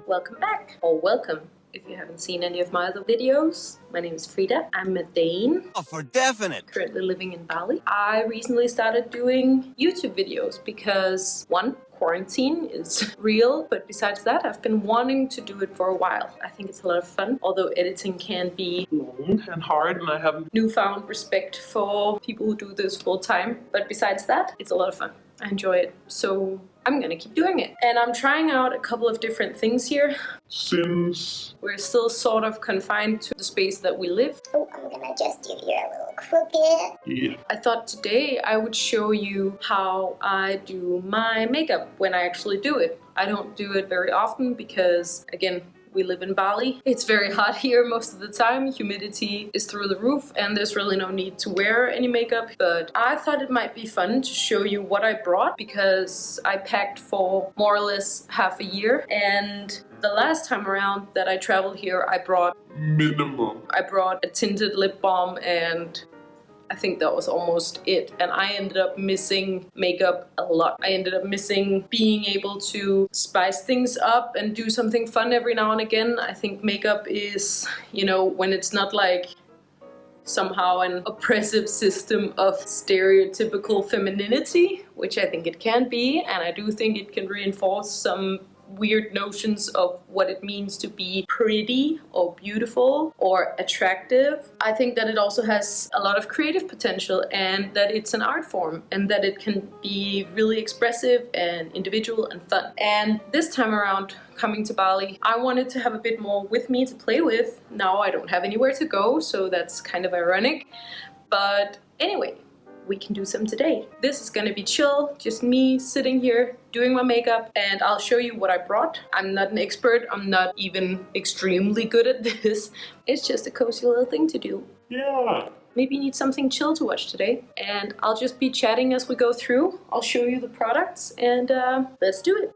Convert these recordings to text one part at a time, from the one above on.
Welcome back, or welcome if you haven't seen any of my other videos. My name is Frida. I'm a Dane. Oh, for definite. Currently living in Bali. I recently started doing YouTube videos because one, quarantine is real, but besides that, I've been wanting to do it for a while. I think it's a lot of fun, although editing can be long and hard, and I have newfound respect for people who do this full time. But besides that, it's a lot of fun. I enjoy it, so I'm gonna keep doing it. And I'm trying out a couple of different things here, since we're still sort of confined to the space that we live. Oh, I'm gonna adjust your ear a little crooked. Yeah. I thought today I would show you how I do my makeup when I actually do it. I don't do it very often because, again, we live in Bali. It's very hot here most of the time. Humidity is through the roof and there's really no need to wear any makeup. But I thought it might be fun to show you what I brought because I packed for more or less half a year. And the last time around that I traveled here, I brought minimum. I brought a tinted lip balm and I think that was almost it. And I ended up missing makeup a lot. I ended up missing being able to spice things up and do something fun every now and again. I think makeup is, you know, when it's not like somehow an oppressive system of stereotypical femininity, which I think it can be, and I do think it can reinforce some weird notions of what it means to be pretty or beautiful or attractive. I think that it also has a lot of creative potential and that it's an art form and that it can be really expressive and individual and fun. And this time around, coming to Bali, I wanted to have a bit more with me to play with. Now I don't have anywhere to go, so that's kind of ironic. But anyway, we can do some today. This is gonna be chill, just me sitting here doing my makeup, and I'll show you what I brought. I'm not an expert, I'm not even extremely good at this. It's just a cozy little thing to do. Yeah. Maybe you need something chill to watch today, and I'll just be chatting as we go through. I'll show you the products, and let's do it.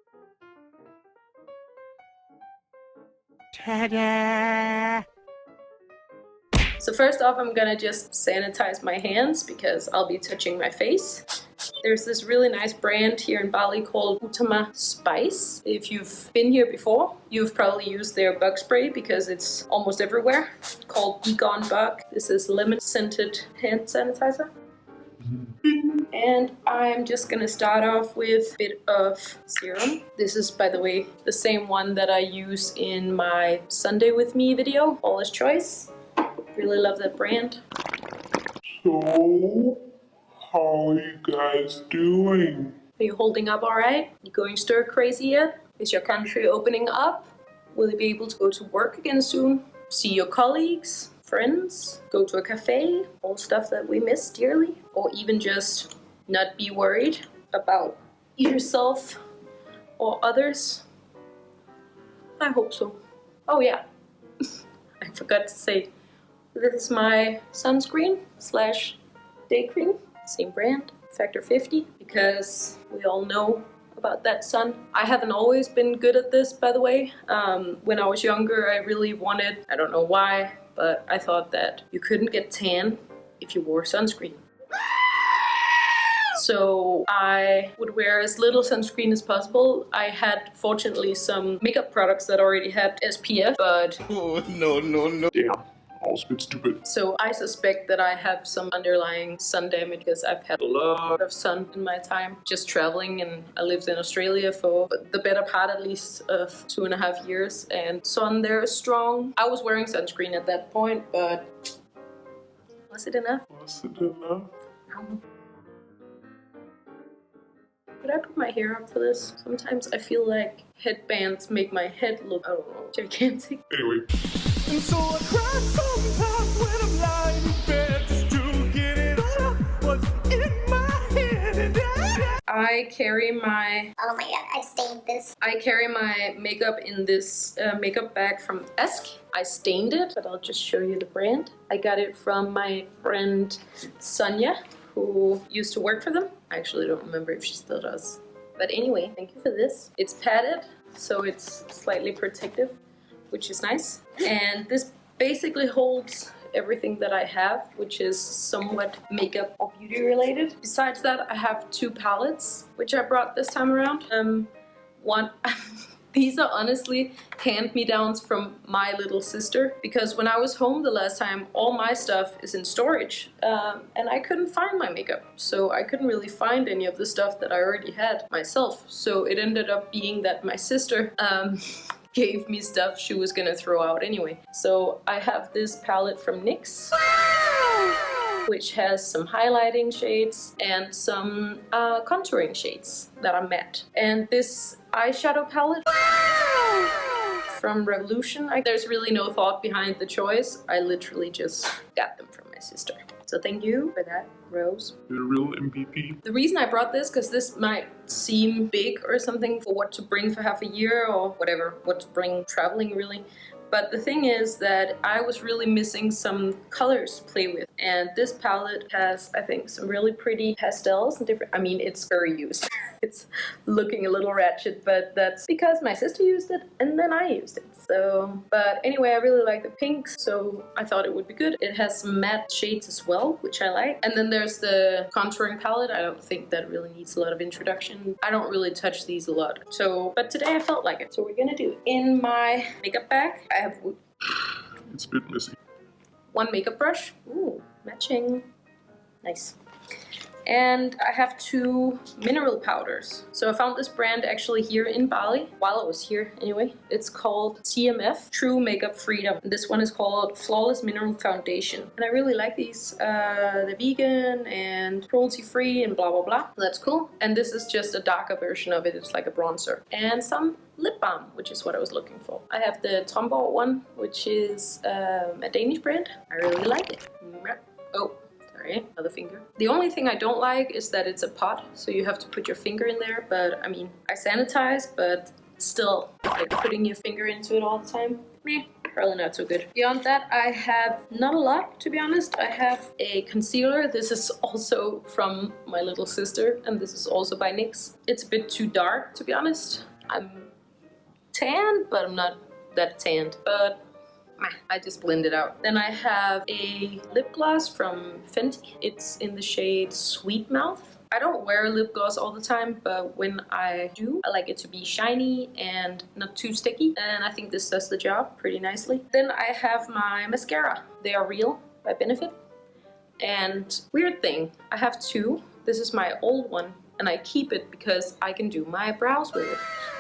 Ta-da! So first off, I'm gonna just sanitize my hands because I'll be touching my face. There's this really nice brand here in Bali called Utama Spice. If you've been here before, you've probably used their bug spray because it's almost everywhere, called Be Gone Bug. This is lemon scented hand sanitizer. And I'm just gonna start off with a bit of serum. This is, by the way, the same one that I use in my Sunday With Me video, Paula's Choice. Really love that brand. So, how are you guys doing? Are you holding up all right? You going stir crazy yet? Is your country opening up? Will you be able to go to work again soon? See your colleagues, friends, go to a cafe, all stuff that we miss dearly? Or even just not be worried about yourself or others? I hope so. Oh yeah, I forgot to say, this is my sunscreen / day cream, same brand, Factor 50, because we all know about that sun. I haven't always been good at this, by the way. When I was younger, I really wanted, I don't know why, but I thought that you couldn't get tan if you wore sunscreen. So I would wear as little sunscreen as possible. I had, fortunately, some makeup products that already had SPF, but... Oh, no. Damn. I was a bit stupid. So I suspect that I have some underlying sun damage because I've had a lot of sun in my time just traveling, and I lived in Australia for the better part at least of 2.5 years, and sun there is strong. I was wearing sunscreen at that point, but was it enough? Was it enough? I don't know. Could I put my hair up for this? Sometimes I feel like headbands make my head look, I don't know, gigantic. Anyway. And so I cry sometimes when I'm lying in bed just to get it all out what's in my head. And I carry my... Oh my god, I stained this. I carry my makeup in this makeup bag from Esk. I stained it, but I'll just show you the brand. I got it from my friend Sonia, who used to work for them. I actually don't remember if she still does. But anyway, thank you for this. It's padded, so it's slightly protective, which is nice. And this basically holds everything that I have, which is somewhat makeup or beauty related. Besides that, I have 2 palettes, which I brought this time around. One, These are honestly hand-me-downs from my little sister, because when I was home the last time, all my stuff is in storage, and I couldn't find my makeup, so I couldn't really find any of the stuff that I already had myself. So it ended up being that my sister gave me stuff she was gonna throw out anyway. So I have this palette from NYX, which has some highlighting shades and some contouring shades that are matte. And this eyeshadow palette from Revolution. There's really no thought behind the choice. I literally just got them from my sister. So thank you for that, Rose. You're a real MVP. The reason I brought this, because this might seem big or something for what to bring for half a year or whatever, what to bring traveling really. But the thing is that I was really missing some colors to play with. And this palette has, I think, some really pretty pastels and different, I mean, it's very used. It's looking a little ratchet, but that's because my sister used it and then I used it. So, but anyway, I really like the pinks, so I thought it would be good. It has some matte shades as well, which I like. And then there's the contouring palette. I don't think that really needs a lot of introduction. I don't really touch these a lot. So, but today I felt like it. So we're gonna do it. In my makeup bag, I have It's a bit messy. one makeup brush. Ooh, matching. Nice. And I have 2 mineral powders. So I found this brand actually here in Bali, while I was here anyway. It's called T.M.F, True Makeup Freedom. And this one is called Flawless Mineral Foundation. And I really like these. They're vegan and cruelty-free and blah, blah, blah. That's cool. And this is just a darker version of it. It's like a bronzer. And some lip balm, which is what I was looking for. I have the Tombow one, which is a Danish brand. I really like it. Oh. Another finger. The only thing I don't like is that it's a pot, so you have to put your finger in there, but I mean, I sanitize, but still, like putting your finger into it all the time, meh, probably not so good. Beyond that, I have not a lot, to be honest. I have a concealer. This is also from my little sister, and this is also by NYX. It's a bit too dark, to be honest. I'm tan, but I'm not that tanned, but I just blend it out. Then I have a lip gloss from Fenty. It's in the shade Sweet Mouth. I don't wear lip gloss all the time, but when I do, I like it to be shiny and not too sticky. And I think this does the job pretty nicely. Then I have my mascara. They are Real by Benefit. And weird thing, I have 2. This is my old one, and I keep it because I can do my brows with it.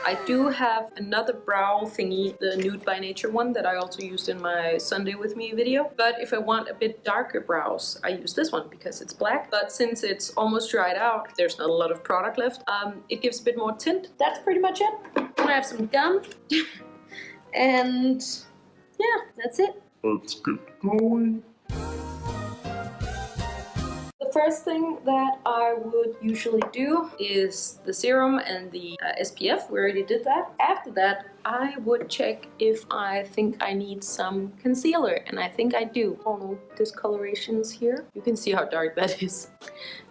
I do have another brow thingy, the Nude by Nature one that I also used in my Sunday With Me video. But if I want a bit darker brows, I use this one because it's black. But since it's almost dried out, there's not a lot of product left, it gives a bit more tint. That's pretty much it. Then I have some gum. And yeah, that's it. Let's get going. The first thing that I would usually do is the serum and the SPF. We already did that. After that, I would check if I think I need some concealer, and I think I do. Oh no, discolorations here. You can see how dark that is.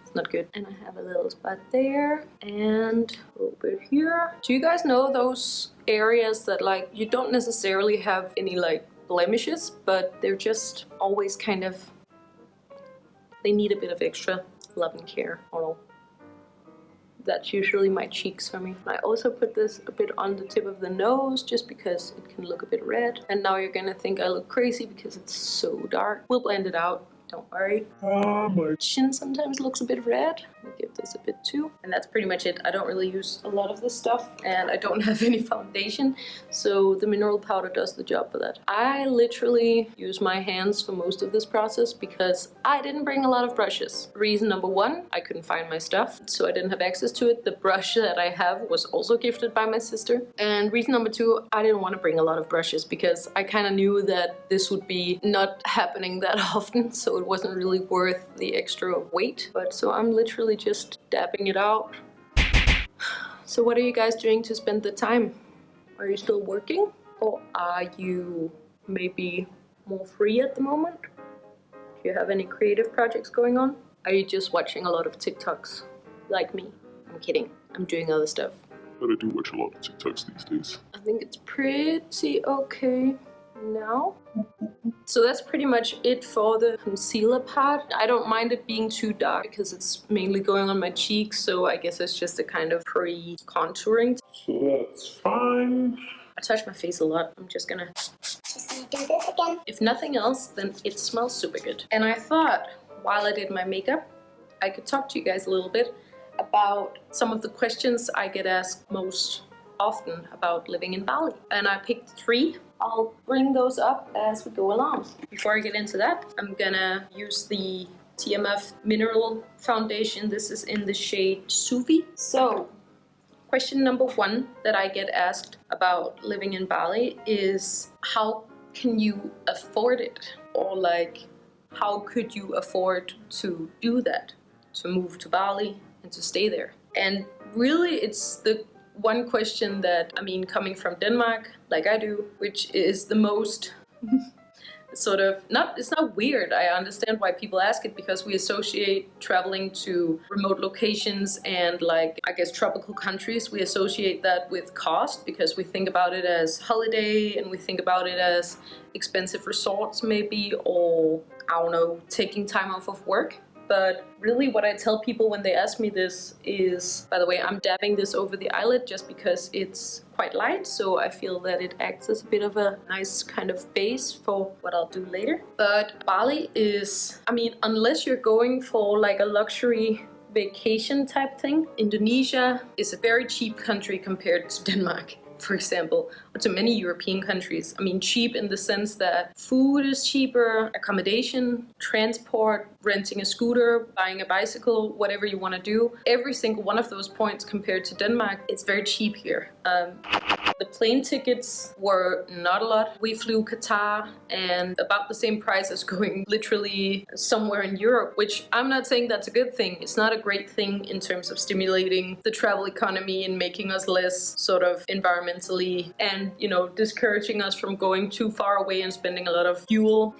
It's not good. And I have a little spot there and a little bit here. Do you guys know those areas that like you don't necessarily have any like blemishes, but they're just always kind of, they need a bit of extra love and care. I don't know. That's usually my cheeks for me. I also put this a bit on the tip of the nose just because it can look a bit red. And now you're gonna think I look crazy because it's so dark. We'll blend it out. Don't worry. My chin sometimes looks a bit red. I'll give this a bit too. And that's pretty much it. I don't really use a lot of this stuff and I don't have any foundation. So the mineral powder does the job for that. I literally use my hands for most of this process because I didn't bring a lot of brushes. Reason number 1, I couldn't find my stuff, so I didn't have access to it. The brush that I have was also gifted by my sister. And reason number 2, I didn't want to bring a lot of brushes because I kind of knew that this would be not happening that often. So it wasn't really worth the extra weight. But so I'm literally just dabbing it out. So what are you guys doing to spend the time? Are you still working? Or are you maybe more free at the moment? Do you have any creative projects going on? Are you just watching a lot of TikToks like me? I'm kidding. I'm doing other stuff. But I do watch a lot of TikToks these days. I think it's pretty okay now. So that's pretty much it for the concealer part. I don't mind it being too dark because it's mainly going on my cheeks, so I guess it's just a kind of pre-contouring. So that's fine. I touch my face a lot. I'm just gonna do this again. If nothing else, then it smells super good. And I thought, while I did my makeup, I could talk to you guys a little bit about some of the questions I get asked most often about living in Bali. And I picked 3. I'll bring those up as we go along. Before I get into that, I'm gonna use the T.M.F mineral foundation. This is in the shade Suvi. So, question number 1 that I get asked about living in Bali is, how can you afford it? Or like, how could you afford to do that? To move to Bali and to stay there? And really it's the one question that, I mean, coming from Denmark, like I do, which is the most sort of, it's not weird. I understand why people ask it, because we associate traveling to remote locations and like, I guess, tropical countries. We associate that with cost because we think about it as holiday and we think about it as expensive resorts maybe, or I don't know, taking time off of work. But really what I tell people when they ask me this is, by the way, I'm dabbing this over the eyelid just because it's quite light, so I feel that it acts as a bit of a nice kind of base for what I'll do later. But Bali is, I mean, unless you're going for like a luxury vacation type thing, Indonesia is a very cheap country compared to Denmark, for example, or to many European countries. I mean, cheap in the sense that food is cheaper, accommodation, transport, renting a scooter, buying a bicycle, whatever you want to do. Every single one of those points compared to Denmark, it's very cheap here. The plane tickets were not a lot. We flew Qatar and about the same price as going literally somewhere in Europe, which I'm not saying that's a good thing. It's not a great thing in terms of stimulating the travel economy and making us less sort of environmentally and, you know, discouraging us from going too far away and spending a lot of fuel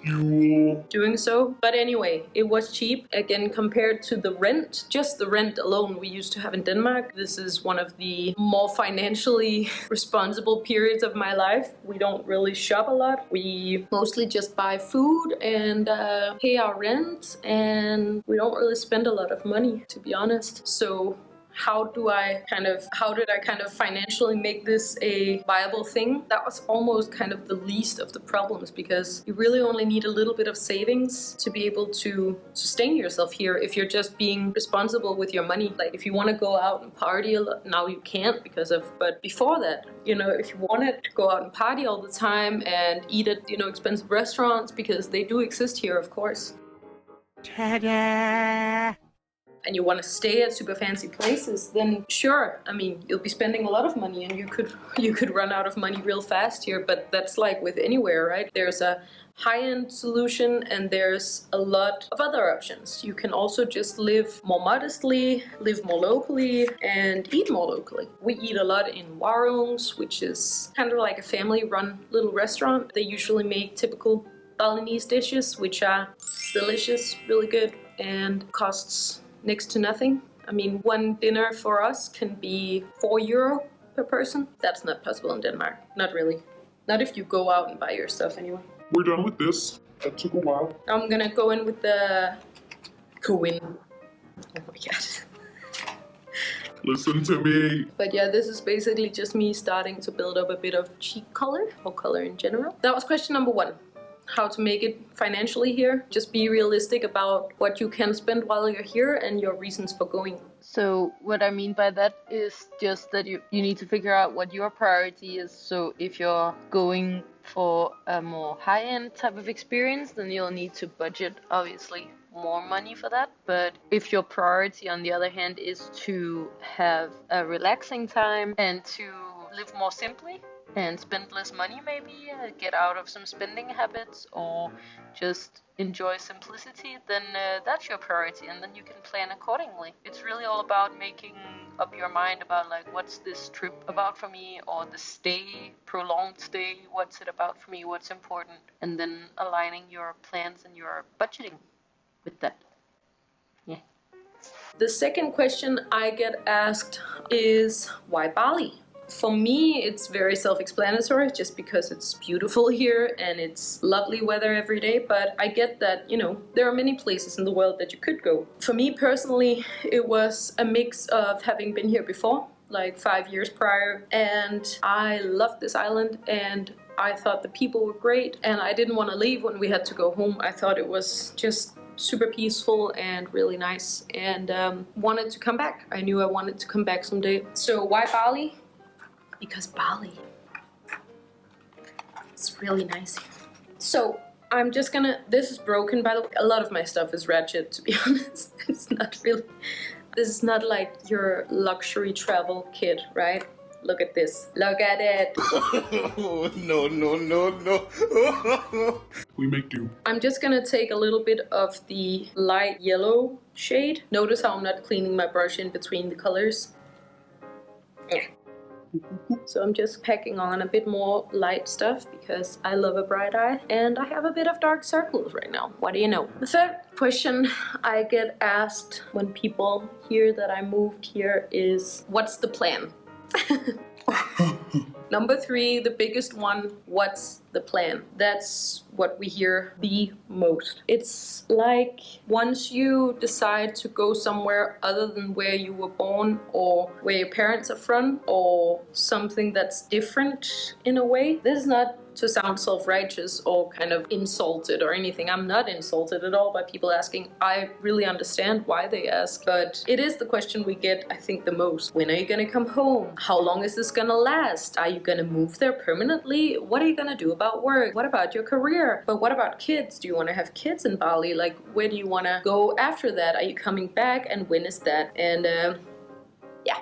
doing so. But anyway, it was cheap. Again, compared to the rent, just the rent alone we used to have in Denmark. This is one of the more financially responsible periods of my life. We don't really shop a lot. We mostly just buy food and pay our rent, and we don't really spend a lot of money, to be honest. So how did I kind of financially make this a viable thing? That was almost kind of the least of the problems, because you really only need a little bit of savings to be able to sustain yourself here if you're just being responsible with your money. Like if you want to go out and party a lot, now you can't but before that, you know, if you wanted to go out and party all the time and eat at, you know, expensive restaurants, because they do exist here, of course. Ta-da! And you want to stay at super fancy places, then sure, I mean, you'll be spending a lot of money and you could run out of money real fast here, but that's like with anywhere, right? There's a high-end solution and there's a lot of other options. You can also just live more modestly, live more locally, and eat more locally. We eat a lot in warungs, which is kind of like a family-run little restaurant. They usually make typical Balinese dishes, which are delicious, really good, and costs next to nothing. I mean, one dinner for us can be €4 per person. That's not possible in Denmark. Not really. Not if you go out and buy your stuff anyway. We're done with this. That took a while. Now I'm gonna go in with the... Oh my god. Listen to me. But yeah, this is basically just me starting to build up a bit of cheek color, or color in general. That was question number 1. How to make it financially here. Just be realistic about what you can spend while you're here and your reasons for going. So what I mean by that is just that you need to figure out what your priority is. So if you're going for a more high-end type of experience, then you'll need to budget obviously more money for that. But if your priority on the other hand is to have a relaxing time and to live more simply and spend less money, maybe get out of some spending habits or just enjoy simplicity, then that's your priority, and then you can plan accordingly. It's really all about making up your mind about like, what's this trip about for me, or the stay, prolonged stay, what's it about for me, what's important, and then aligning your plans and your budgeting with that. Yeah. The second question I get asked is, why Bali? For me, it's very self-explanatory just because it's beautiful here and it's lovely weather every day, but I get that, you know, there are many places in the world that you could go. For me personally, it was a mix of having been here before, like 5 years prior, and I loved this island and I thought the people were great and I didn't want to leave when we had to go home. I thought it was just super peaceful and really nice, and wanted to come back. I knew I wanted to come back someday. So why Bali? Because Bali, it's really nice here. So I'm just gonna, this is broken by the way. A lot of my stuff is ratchet, to be honest. It's not really, this is not like your luxury travel kit, right? Look at this, look at it. No, no, no, no. We make do. I'm just gonna take a little bit of the light yellow shade. Notice how I'm not cleaning my brush in between the colors. Yeah. So I'm just packing on a bit more light stuff because I love a bright eye and I have a bit of dark circles right now. What do you know? The third question I get asked when people hear that I moved here is, what's the plan? Number 3, the biggest one, what's the plan? That's what we hear the most. It's like once you decide to go somewhere other than where you were born or where your parents are from, or something that's different in a way. This is not to sound self-righteous or kind of insulted or anything. I'm not insulted at all by people asking. I really understand why they ask, but it is the question we get, I think, the most. When are you gonna come home? How long is this gonna last? Are you gonna move there permanently? What are you gonna do about work? What about your career? But what about kids? Do you wanna have kids in Bali? Like, where do you wanna go after that? Are you coming back? And when is that? And yeah.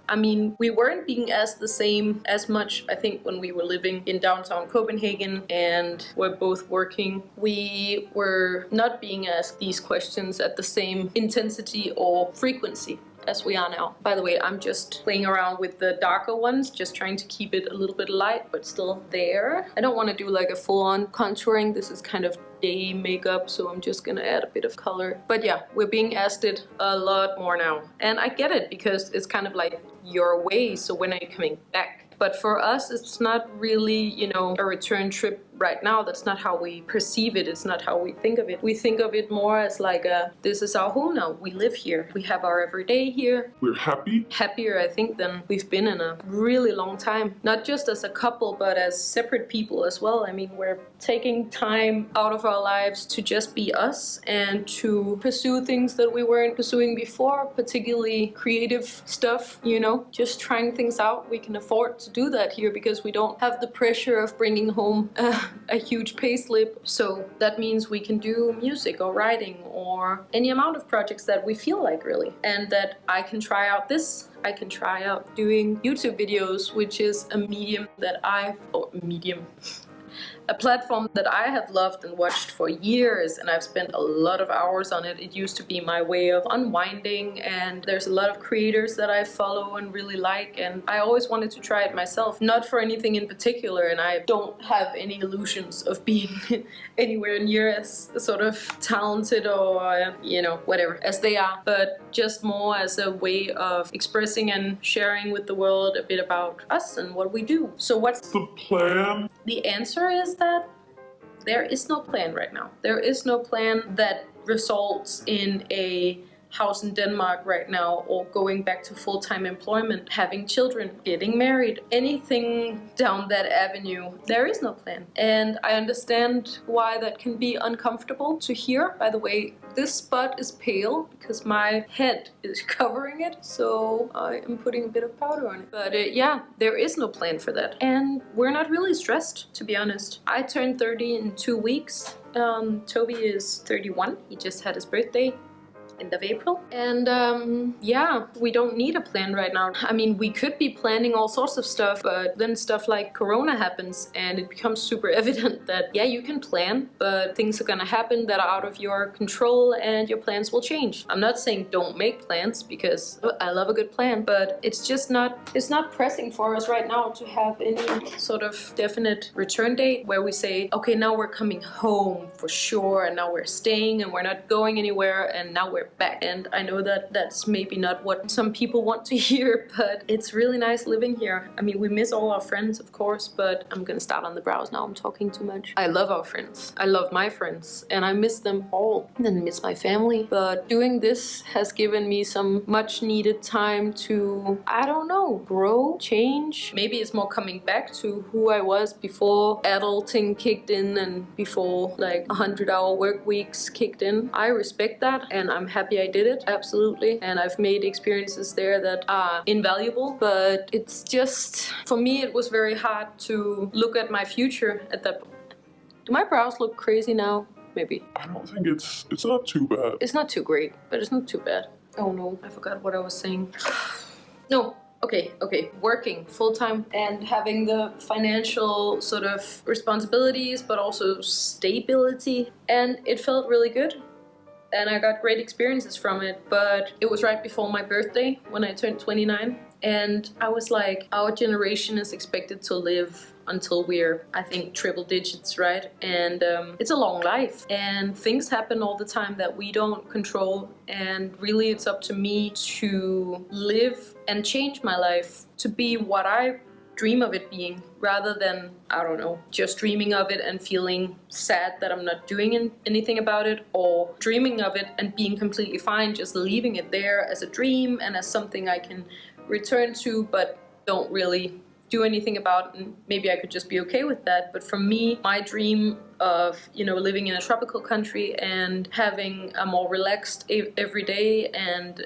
I mean, we weren't being asked the same as much, I think, when we were living in downtown Copenhagen and we're both working. We were not being asked these questions at the same intensity or frequency as we are now. By the way, I'm just playing around with the darker ones, just trying to keep it a little bit light, but still there. I don't want to do like a full-on contouring. This is kind of day makeup, so I'm just gonna add a bit of color. But yeah, we're being asked it a lot more now. And I get it, because it's kind of like, you're away, so when are you coming back? But for us, it's not really, you know, a return trip right now. That's not how we perceive it. It's not how we think of it. We think of it more as like this is our home now. We live here. We have our everyday here. We're happy. Happier, I think, than we've been in a really long time. Not just as a couple, but as separate people as well. I mean, we're taking time out of our lives to just be us and to pursue things that we weren't pursuing before, particularly creative stuff, you know, just trying things out. We can afford to do that here because we don't have the pressure of bringing home a huge payslip. So that means we can do music or writing or any amount of projects that we feel like, really. And that I can try out this. I can try out doing YouTube videos, which is a medium that a platform that I have loved and watched for years, and I've spent a lot of hours on it. It used to be my way of unwinding, and there's a lot of creators that I follow and really like, and I always wanted to try it myself. Not for anything in particular, and I don't have any illusions of being anywhere near as sort of talented or, you know, whatever, as they are, but just more as a way of expressing and sharing with the world a bit about us and what we do. So what's The plan? the answer is that there is no plan right now. There is no plan that results in a house in Denmark right now, or going back to full-time employment, having children, getting married, anything down that avenue. There is no plan. And I understand why that can be uncomfortable to hear. By the way, this spot is pale because my head is covering it, so I am putting a bit of powder on it. But yeah, there is no plan for that. And we're not really stressed, to be honest. I turned 30 in 2 weeks. Toby is 31. He just had his birthday. End of April. And yeah, we don't need a plan right now. I mean, we could be planning all sorts of stuff, but then stuff like Corona happens and it becomes super evident that, yeah, you can plan, but things are gonna happen that are out of your control and your plans will change. I'm not saying don't make plans, because I love a good plan, but it's just not, it's not pressing for us right now to have any sort of definite return date where we say, okay, now we're coming home for sure, and now we're staying and we're not going anywhere, and now we're back. And I know that that's maybe not what some people want to hear, but it's really nice living here. I mean, we miss all our friends, of course, but I'm gonna start on the brows now. I'm talking too much. I love our friends. I love my friends, and I miss them all. And then miss my family. But doing this has given me some much needed time to, I don't know, grow, change. Maybe it's more coming back to who I was before adulting kicked in and before like 100-hour work weeks kicked in. I respect that, and I'm happy I did it, absolutely. And I've made experiences there that are invaluable, but it's just, for me, it was very hard to look at my future at that point. Do my brows look crazy now? Maybe. I don't think it's not too bad. It's not too great, but it's not too bad. Oh no, I forgot what I was saying. No. Okay, working full-time and having the financial sort of responsibilities, but also stability. And it felt really good. And I got great experiences from it, but it was right before my birthday when I turned 29. And I was like, our generation is expected to live until we're, I think, triple digits, right? And it's a long life, and things happen all the time that we don't control. And really, it's up to me to live and change my life to be what I dream of it being, rather than, I don't know, just dreaming of it and feeling sad that I'm not doing anything about it, or dreaming of it and being completely fine, just leaving it there as a dream and as something I can return to, but don't really do anything about, and maybe I could just be okay with that. But for me, my dream of, you know, living in a tropical country and having a more relaxed every day and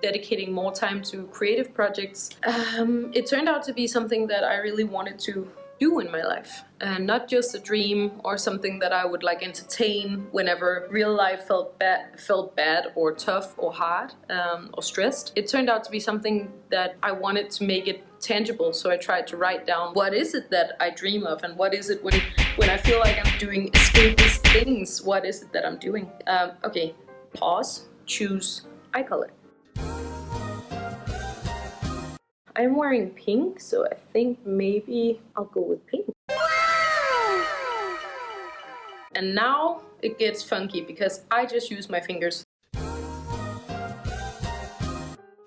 dedicating more time to creative projects, it turned out to be something that I really wanted to do in my life, and not just a dream or something that I would like entertain whenever real life felt bad or tough or hard or stressed. It turned out to be something that I wanted to make it tangible, so I tried to write down what is it that I dream of, and what is it when I feel like I'm doing escapist things, what is it that I'm doing. Okay, pause, choose eye color. I'm wearing pink, so I think maybe I'll go with pink. And now it gets funky because I just use my fingers.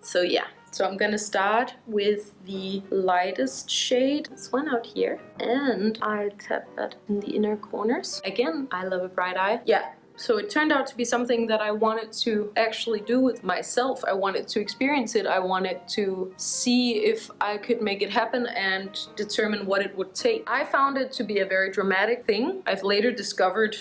So yeah, so I'm gonna start with the lightest shade, this one out here, and I'll tap that in the inner corners. Again, I love a bright eye. Yeah. So it turned out to be something that I wanted to actually do with myself. I wanted to experience it. I wanted to see if I could make it happen and determine what it would take. I found it to be a very dramatic thing. I've later discovered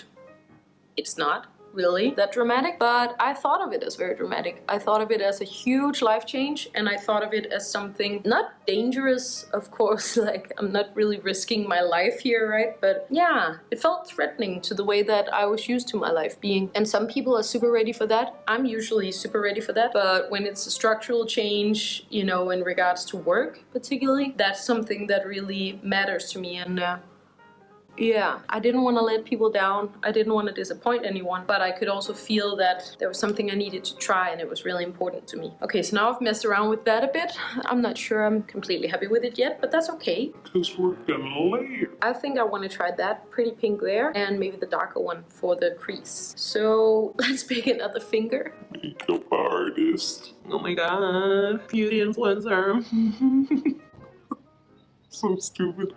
it's not really that dramatic, but I thought of it as very dramatic. I thought of it as a huge life change, and I thought of it as something not dangerous, of course, like I'm not really risking my life here, right? But yeah, it felt threatening to the way that I was used to my life being. And some people are super ready for that. I'm usually super ready for that. But when it's a structural change, you know, in regards to work particularly, that's something that really matters to me. And yeah, I didn't want to let people down. I didn't want to disappoint anyone, but I could also feel that there was something I needed to try, and it was really important to me. Okay, so now I've messed around with that a bit. I'm not sure I'm completely happy with it yet, but that's okay. Because we're gonna layer. I think I want to try that pretty pink there, and maybe the darker one for the crease. So let's pick another finger. Makeup artist. Oh my god, beauty influencer. So stupid.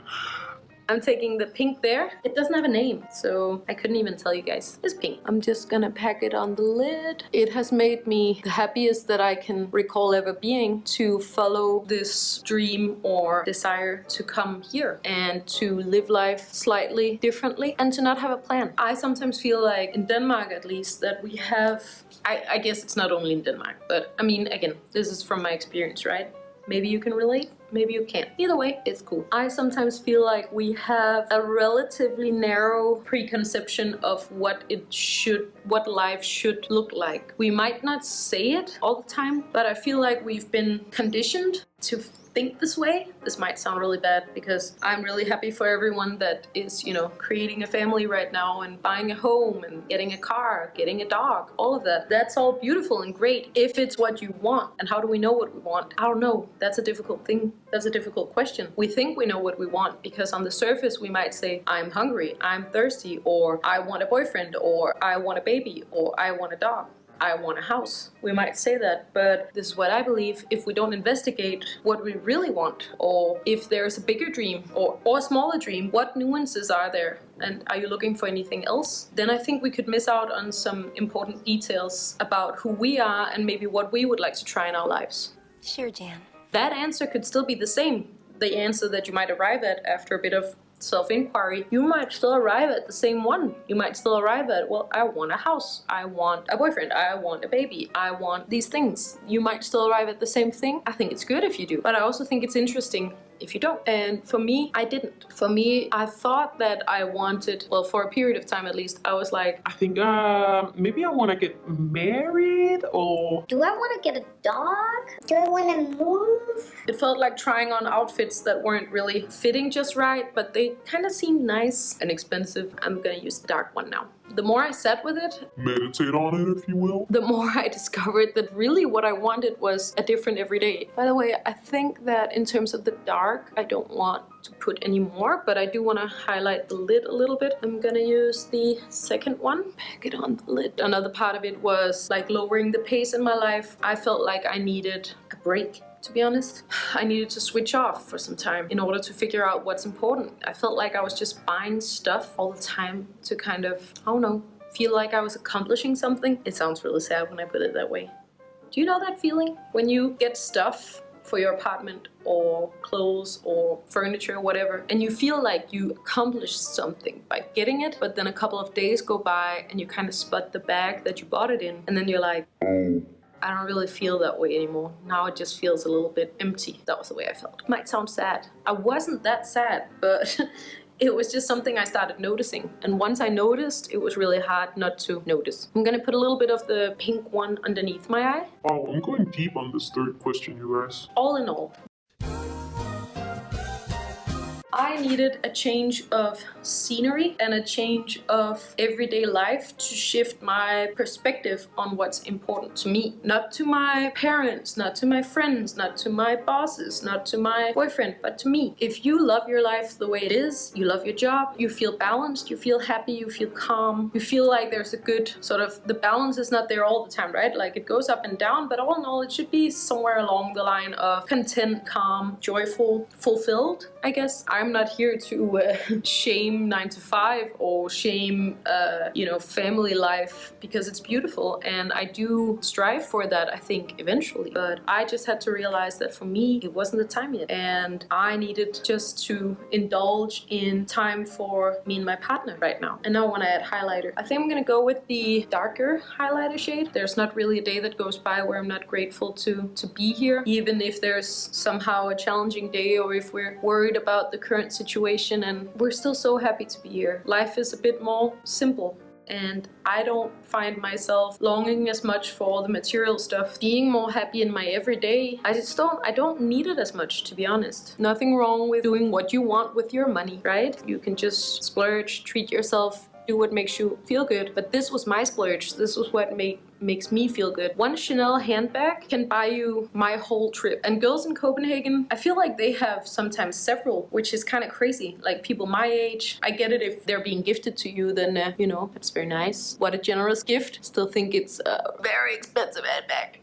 I'm taking the pink there. It doesn't have a name, so I couldn't even tell you guys. It's pink. I'm just gonna pack it on the lid. It has made me the happiest that I can recall ever being to follow this dream or desire to come here and to live life slightly differently and to not have a plan. I sometimes feel like, in Denmark at least, that we have, I guess it's not only in Denmark, but I mean, again, this is from my experience, right? Maybe you can relate, maybe you can't. Either way, it's cool. I sometimes feel like we have a relatively narrow preconception of what life should look like. We might not say it all the time, but I feel like we've been conditioned to think this way. This might sound really bad because I'm really happy for everyone that is, you know, creating a family right now and buying a home and getting a car, getting a dog, all of that. That's all beautiful and great if it's what you want. And how do we know what we want? I don't know. That's a difficult thing. That's a difficult question. We think we know what we want because on the surface we might say, I'm hungry, I'm thirsty, or I want a boyfriend, or I want a baby, or I want a dog. I want a house. We might say that, but this is what I believe. If we don't investigate what we really want, or if there's a bigger dream or a smaller dream, what nuances are there? And are you looking for anything else? Then I think we could miss out on some important details about who we are and maybe what we would like to try in our lives. Sure, Jan. That answer could still be the same. The answer that you might arrive at after a bit of self-inquiry, you might still arrive at the same one. You might still arrive at, well, I want a house, I want a boyfriend, I want a baby, I want these things. You might still arrive at the same thing. I think it's good if you do, but I also think it's interesting if you don't. And for me, I didn't. For me, I thought that I wanted, well, for a period of time at least, I was like, I think maybe I want to get married, or Do I want to get a dog? Do I want to move? it felt like trying on outfits that weren't really fitting just right, but they kind of seemed nice and expensive. I'm gonna use the dark one now. The more I sat with it, meditate on it, if you will. the more I discovered that really what I wanted was a different everyday. By the way, I think that in terms of the dark, I don't want to put any more, but I do want to highlight the lid a little bit. I'm gonna use the second one, pack it on the lid. Another part of it was like lowering the pace in my life. I felt like I needed a break. To be honest, I needed to switch off for some time in order to figure out what's important. I felt like I was just buying stuff all the time to kind of, I don't know, feel like I was accomplishing something. It sounds really sad when I put it that way. Do you know that feeling? When you get stuff for your apartment or clothes or furniture or whatever, and you feel like you accomplished something by getting it, but then a couple of days go by and you kind of spot the bag that you bought it in, and then you're like, I don't really feel that way anymore. Now it just feels a little bit empty. That was the way I felt. It might sound sad. I wasn't that sad, but it was just something I started noticing. And once I noticed, it was really hard not to notice. I'm gonna put a little bit of the pink one underneath my eye. Wow, I'm going deep on this third question, you guys. All in all, I needed a change of scenery and a change of everyday life to shift my perspective on what's important to me. Not to my parents, not to my friends, not to my bosses, not to my boyfriend, but to me. If you love your life the way it is, you love your job, you feel balanced, you feel happy, you feel calm, you feel like there's a good sort of, the balance is not there all the time, right? Like it goes up and down, but all in all, it should be somewhere along the line of content, calm, joyful, fulfilled, I guess. I'm not here to shame 9 to 5 or shame, family life, because it's beautiful and I do strive for that, I think, eventually. But I just had to realize that for me, it wasn't the time yet. And I needed just to indulge in time for me and my partner right now. And now I want to add highlighter. I think I'm going to go with the darker highlighter shade. There's not really a day that goes by where I'm not grateful to be here, even if there's somehow a challenging day or if we're worried about the current situation, and we're still so happy to be here. Life is a bit more simple, and I don't find myself longing as much for all the material stuff. Being more happy in my everyday, I don't need it as much, to be honest. Nothing wrong with doing what you want with your money, right? You can just splurge, treat yourself, do what makes you feel good. But this was my splurge. This was what makes me feel good. One Chanel handbag can buy you my whole trip. And girls in Copenhagen, I feel like they have sometimes several, which is kind of crazy. Like people my age, I get it if they're being gifted to you, then that's very nice. What a generous gift. Still think it's a very expensive handbag.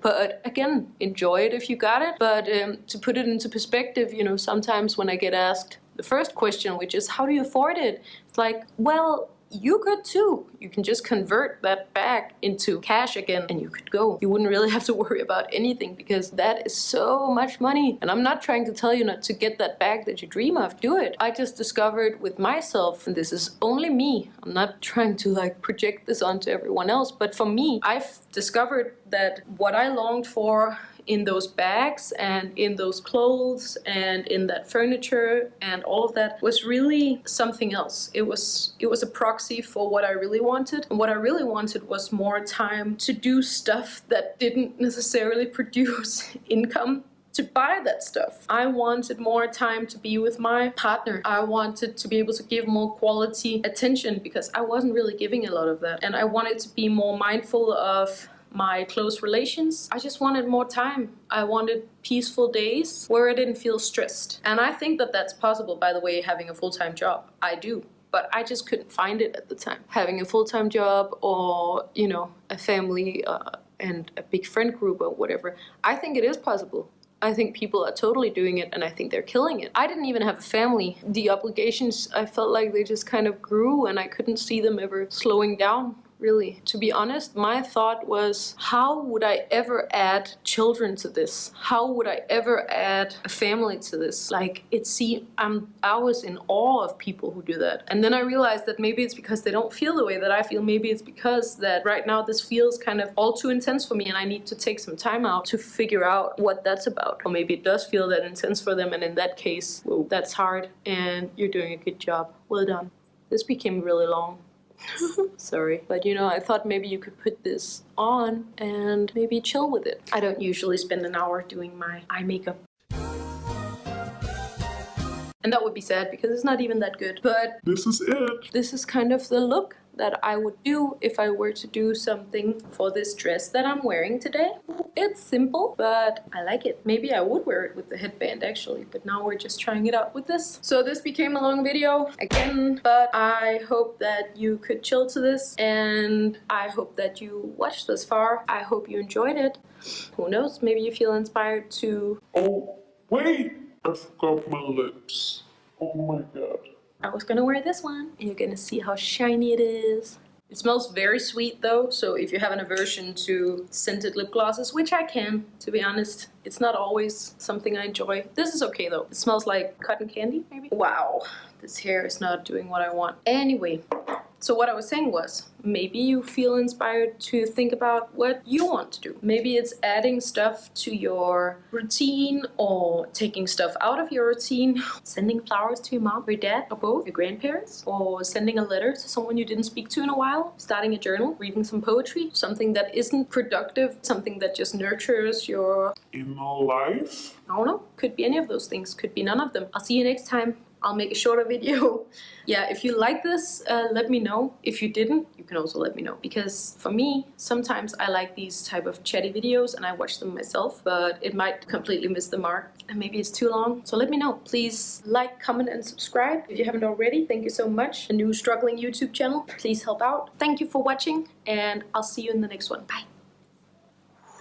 But again, enjoy it if you got it. But to put it into perspective, sometimes when I get asked the first question, which is how do you afford it? It's like, well, you could too. You can just convert that bag into cash again and you could go. You wouldn't really have to worry about anything because that is so much money. And I'm not trying to tell you not to get that bag that you dream of. Do it. I just discovered with myself, and this is only me, I'm not trying to project this onto everyone else, but for me, I've discovered that what I longed for in those bags and in those clothes and in that furniture and all of that was really something else. It was a proxy for what I really wanted. And what I really wanted was more time to do stuff that didn't necessarily produce income to buy that stuff. I wanted more time to be with my partner. I wanted to be able to give more quality attention because I wasn't really giving a lot of that. And I wanted to be more mindful of my close relations. I just wanted more time. I wanted peaceful days where I didn't feel stressed. And I think that that's possible, by the way, having a full-time job. I do. but I just couldn't find it at the time. Having a full-time job or, you know, a family and a big friend group or whatever, I think it is possible. I think people are totally doing it, and I think they're killing it. I didn't even have a family. The obligations, I felt like they just kind of grew, and I couldn't see them ever slowing down. Really, to be honest, my thought was, how would I ever add children to this? How would I ever add a family to this? Like, I was in awe of people who do that. And then I realized that maybe it's because they don't feel the way that I feel. Maybe it's because that right now this feels kind of all too intense for me, and I need to take some time out to figure out what that's about. Or maybe it does feel that intense for them, and in that case, well, that's hard, and you're doing a good job. Well done. This became really long. Sorry, but you know, I thought maybe you could put this on and maybe chill with it. I don't usually spend an hour doing my eye makeup. And that would be sad because it's not even that good. But This is it. this is kind of the look that I would do if I were to do something for this dress that I'm wearing today. It's simple, but I like it. Maybe I would wear it with the headband actually, but now we're just trying it out with this. So this became a long video again, but I hope that you could chill to this, and I hope that you watched this far. I hope you enjoyed it. Who knows, maybe you feel inspired to... Oh, wait! I forgot my lips. Oh my god. I was gonna wear this one. You're gonna see how shiny it is. It smells very sweet though, so if you have an aversion to scented lip glosses, which I can, to be honest, it's not always something I enjoy. This is okay though. It smells like cotton candy, maybe? Wow, this hair is not doing what I want. Anyway, so what I was saying was, maybe you feel inspired to think about what you want to do. Maybe it's adding stuff to your routine, or taking stuff out of your routine, sending flowers to your mom, your dad, or both, your grandparents, or sending a letter to someone you didn't speak to in a while, starting a journal, reading some poetry, something that isn't productive, something that just nurtures your Inner life? I don't know, could be any of those things, could be none of them. I'll see you next time. I'll make a shorter video. Yeah, if you like this, let me know. If you didn't, you can also let me know. Because for me, sometimes I like these type of chatty videos and I watch them myself, but it might completely miss the mark and maybe it's too long. So let me know. Please like, comment, and subscribe if you haven't already. Thank you so much. A new struggling YouTube channel. Please help out. Thank you for watching, and I'll see you in the next one. Bye.